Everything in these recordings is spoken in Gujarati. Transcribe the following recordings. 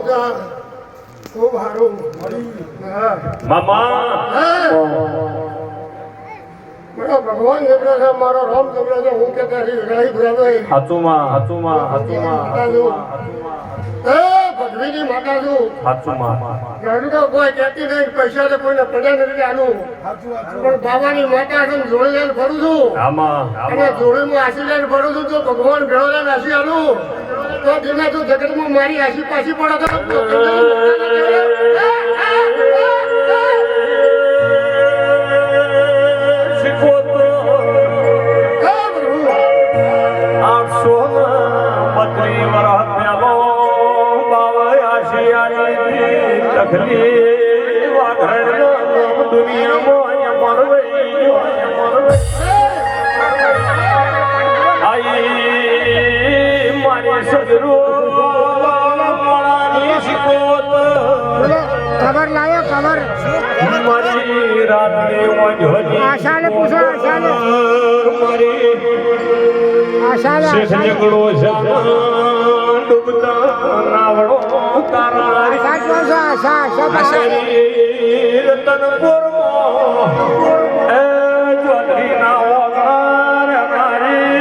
બધા ખૂબ સારું મામા મારો ભગવાન જેટલો છે મારો રામ જેટલો છે હું કે રહી ભરાવે ભગવીની માતા છું ઘરનું તો કોઈ કહેતી નહીં પૈસા તો કોઈને પડ્યા નથી આનું પણ બાબાની માતા છે જોડી લઈને ફરું છું અને જોડીમાં આશી લઈને ફરું છું તો ભગવાન ભેળો લઈને આશી આલું તો દિને તું જગતમાં મારી આશી પાછી પડે તો ખબર લાયો ખબર આશાને પૂછો આશાને ઝઘડો ડૂબતા રાવણો તારા રતન એ ચોધરી ના ઓગણા મારી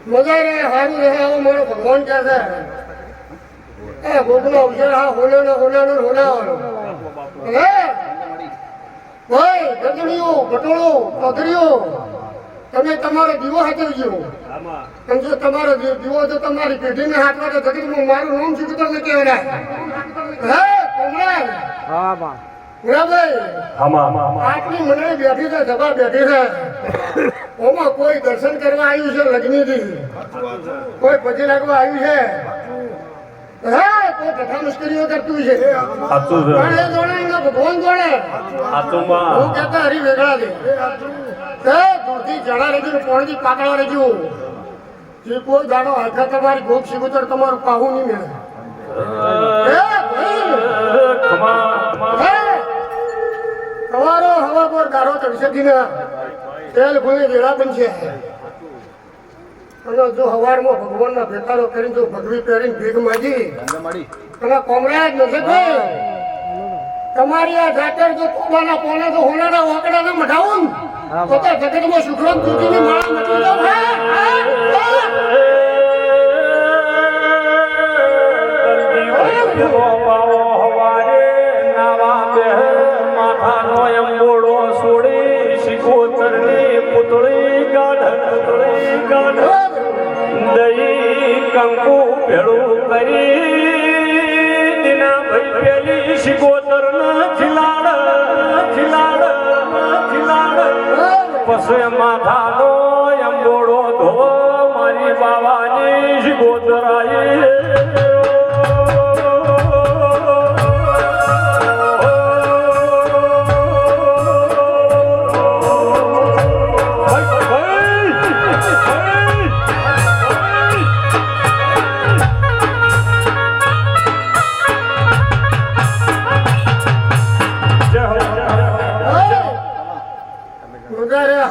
મજા રે સારું રહે આવો મારો ભગવાન કહે છે એ ભોગનો અવસર હા હોનાનો હે ભાઈ ગજણીઓ પટોળો પગડીઓ તમે તમારો દીવો હાથવજો અને જો તમારો દીવો તો તમારી પેઢીને હાથવા તો જગતમાં મારું નામ શું તમને કહેવાય હે કોમરાજ હા બા આટલી મને બેઠી છે સભા બેઠી છે ઓમાં કોઈ દર્શન કરવા આવ્યું છે લગ્નથી કોઈ પછી લાગવા આવ્યું છે હે કોઈ કથા મુશ્કેલીઓ કરતું છે પણ એ જોડે એના ભગવાન જોડે હું કહેતા હરી વેગળા છે દૂધથી જણા રેજુ પોણથી પાતળા રેજુ જે કોઈ જાણો હરખા તમારી ગોપ શીખુતર તમારું પાહું નહીં મળે તમારો હવા પર ગારો ચડશે ને તેલ ગુણી વેળા બનશે અને જો હવારમાં ભગવાનના ભેટારો કરીને જો ભગવી પહેરીને ભેગ માજી અને કોમરાજ નથી તમારી આ જાતર જો કોબાના પોને તો હોનાના વાકડાને મઢાવું તો જગતમાં સુખરામ દૂધીની માળા મટી જાવ કંકુ ભેળું કરી દીના ભાઈ પેલી શિકોતર ના ખિલાડ પછી માથાનો અંબોડો ધો મારી બાવાની શિકોતર આવી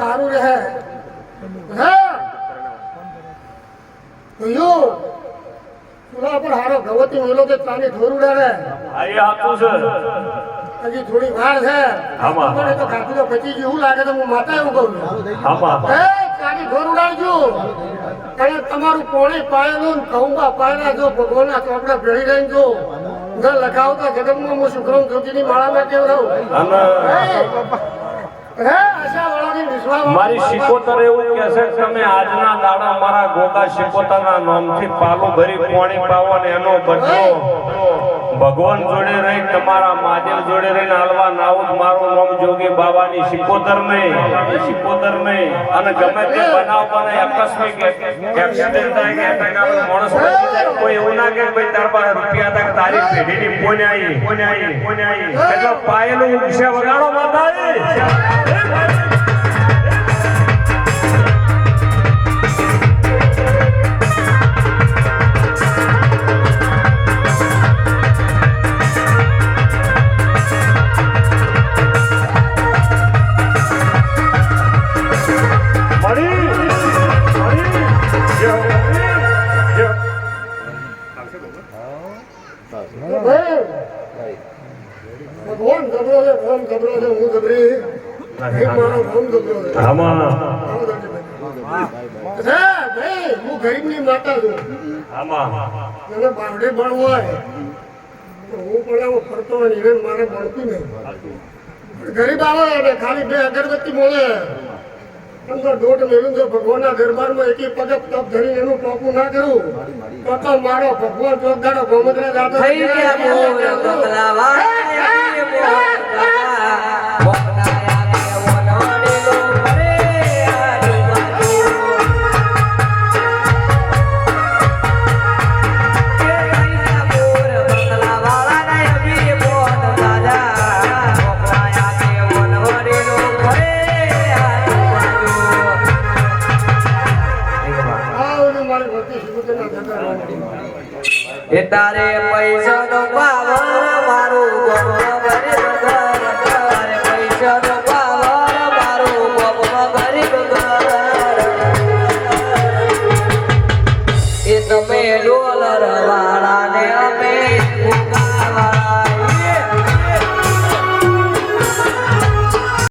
સારું રહે ચૂલા પર હારો ભગવતી મેલો કે ચાલી ઢોર ઉડાડે હજી થોડી વાર છે તો ખાતું તો પચી જેવું લાગે તો હું માતા એવું કહું ચાલી ઢોર ઉડાડજો અને તમારું પોણી પાયેલું કહુંબા પાયેલા જો ભગવાનના ચોપડા ભેળી રહીને જો લખાવતા જગતમાં હું શુક્રમ જ્યોતિની માળામાં કેવું રહું મારી શિકોતર એવું કે છે તમે આજના દાડા મારા ગોગા શિકોતરના નામથી પાલું ભરી પાણી પાવો ને એનો બદલો ભગવાન જોડે રહી તમારા મહાદેવ જોડે રહીને હાલવા નાવું મારું નામ જોગી બાબાની શિકોતર નહીં અને ગમે તે બનાવ બને આકસ્મિક એક્સિડન્ટ થાય કે માણસ કોઈ એવું ના કે ભાઈ તાર પાસે રૂપિયા હતા તારી પેઢીની પોને આવી એટલે પાયેલું વિશે વગાડો માતા જબરો છે હું જબરી એ મારો ભમ જબરો છે આમાં આવો દરજીભાઈ. હા ભાઈ હું ગરીબની માતા છું આમાં મને બારડે બળ હોય તો હું પણ આવો ફરતો હોય ને એને મારે મળતું નહીં. ગરીબ આવે ને ખાલી 2 અગરબત્તી બોલે અંદર દોઢ મેલું જો ભગવાનના દરબારમાં એકી પગ તપ ધરીને એનું ટોપું ના કરું તો મારો ભગવાન ચોકદાડો ગોમત્રે જાતો થઈ ગયા મોર બગલાવા આવી મોર બગલા બોકડાયા દેવો નોડીલો ભરે આજુબાજુ એ થઈ ગયા મોર બગલાવાળા ને અભી મોર દાદા બોકડાયા દેવો નોડીલો ભરે આજુબાજુ આવું મારી ભક્તિ શિવતના જગા એ તારે પૈસા